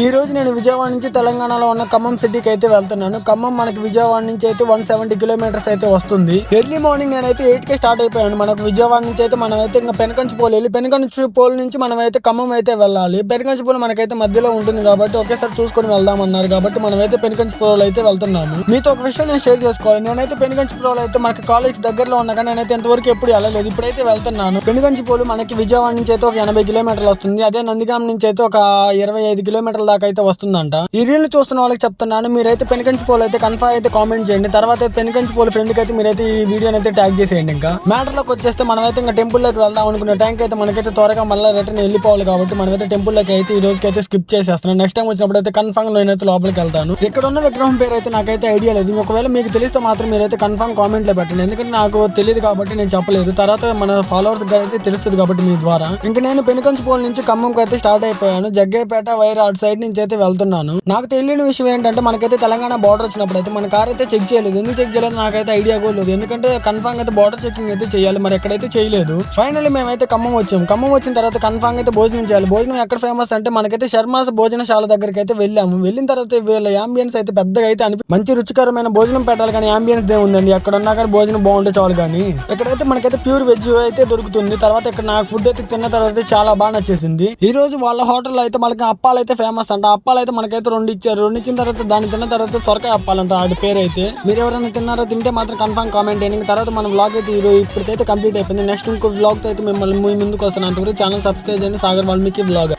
ఈ రోజు నేను విజయవాడ నుంచి తెలంగాణలో ఉన్న ఖమ్మం సిటీకి అయితే వెళ్తున్నాను. ఖమ్మం మనకి విజయవాడ నుంచి అయితే 170 కిలోమీటర్స్ అయితే వస్తుంది. ఎర్లీ మార్నింగ్ నేనైతే 8 కే స్టార్ట్ అయిపోయాను. మనకు విజయవాడ నుంచి అయితే మనం అయితే ఇంకా పెనకంచిపోలు వెళ్ళి పెనకంచిపోలు నుంచి మనం అయితే ఖమ్మం అయితే వెళ్ళాలి. పెనకంచిపోలు మనకైతే మధ్యలో ఉంటుంది కాబట్టి ఒకేసారి చూసుకొని వెళ్దాం అన్నారు కాబట్టి మనం అయితే పెనకంచిపోలు అయితే వెళ్తున్నాము. మీతో ఒక విషయం నేను షేర్ చేసుకోవాలి. నేనైతే పెనకంచిపోలు అయితే మనకి కాలేజ్ దగ్గరలో ఉన్నా కానీ నేనైతే ఇంతవరకు ఎప్పుడు వెళ్ళలేదు. ఇప్పుడైతే వెళ్తున్నాను. పెనకంచిపోలు మనకి విజయవాడ నుంచి అయితే ఒక 80 కిలోమీటర్లు వస్తుంది. అదే నందిగాం నుంచి అయితే ఒక 25 కిలోమీటర్ల దాకా అయితే వస్తుందంట. ఈ రీల్ చూస్తున్న వాళ్ళకి చెప్తున్నాను, మీరైతే పెనకంచిపోలు అయితే కన్ఫర్మ్ అయితే కామెంట్ చేయండి. తర్వాత పెనకంచిపోలు ఫ్రెండ్ కి అయితే మీరైతే ఈ వీడియోని అయితే ట్యాగ్ చేసేయండి. ఇంకా మ్యాటర్ లోకి వచ్చేస్తే మనమైతే ఇంకా టెంపుల్ లోకి వెళ్దాం అనుకున్న టైంకి అయితే మనకైతే త్వరగా మళ్ళీ రిటర్న్ వెళ్ళిపోవాలి కాబట్టి మనమైతే టెంపుల్ లోకి అయితే ఈ రోజుకి అయితే స్కిప్ చేసేస్తున్నాను. నెక్స్ట్ టైం వచ్చినప్పుడు అయితే కన్ఫర్మ్ నేనైతే లోపలికి వెళ్తాను. ఇక్కడ ఉన్న విగ్రహం పేరు అయితే నాకైతే ఐడియా లేదు. ఒకవేళ మీకు తెలిస్తే మాత్రం మీరైతే కన్ఫర్మ్ కామెంట్ లో పెట్టండి. ఎందుకంటే నాకు తెలియదు కాబట్టి నేను చెప్పలేదు. తర్వాత మన ఫాలోవర్స్ అయితే తెలుస్తుంది కాబట్టి మీ ద్వారా. ఇంకా నేను పెనకంచిపోలు నుంచి ఖమ్మంకి అయితే స్టార్ట్ అయిపోయాను. జగ్గయ్యపేట వైరా అటు సైడ్ నుంచి అయితే వెళ్తున్నాను. నాకు తెలియని విషయం ఏంటంటే మనకైతే తెలంగాణ బార్డర్ వచ్చినప్పుడు అయితే మన కార్ అయితే చెక్ చేయలేదు. ఎందుకు చెక్ చేయలేదు నాకైతే ఐడియా కూడా లేదు. ఎందుకంటే కన్ఫర్మ్ అయితే బార్డర్ చెకింగ్ అయితే చేయాలి. మరి ఎక్కడైతే చేయలేదు. ఫైనల్లీ మేమైతే ఖమ్మం వచ్చాము. ఖమ్మం వచ్చిన తర్వాత కన్ఫర్మ్ అయితే భోజనం చేయాలి. భోజనం ఎక్కడ ఫేమస్ అంటే మనకైతే శర్మాస్ భోజనశాల దగ్గరికి అయితే వెళ్ళాము. వెళ్ళిన తర్వాత వీళ్ళ యాంబియన్స్ అయితే పెద్దగా అయితే మంచి రుచికరమైన భోజనం పెట్టాలి కానీ యాంబియన్స్ దే ఉందండి. ఎక్కడ ఉన్నా కానీ భోజనం బాగుంటే చాలు. కానీ ఇక్కడైతే మనకైతే ప్యూర్ వెజ్ అయితే దొరుకుతుంది. తర్వాత ఇక్కడ నాకు ఫుడ్ అయితే తిన్న తర్వాత చాలా బాగా నచ్చేసింది. ఈ రోజు వాళ్ళ హోటల్లో అయితే మనకి అప్పాలు అయితే ఫేమస్ అంట. అప్పాలు అయితే మనకైతే 2 ఇచ్చారు. 2 ఇచ్చిన తర్వాత దాన్ని తిన్న తర్వాత సొరకాయ అప్పాలంట వాడి పేరు అయితే. మీరు ఎవరైనా తిన్నారో తింటే మాత్రం కన్ఫర్మ్ కామెంట్ చేయండి. తర్వాత మన వ్లాగ్ అయితే ఇప్పుడైతే కంప్లీట్ అయిపోయింది. నెక్స్ట్ ఇంకో వ్లాగ్ తో అయితే మిమ్మల్ని ముందుకు వస్తాను. అంతవరకు ఛానల్ సబ్స్క్రైబ్ చేయండి. సాగర్ వాల్మీకి వ్లాగ్.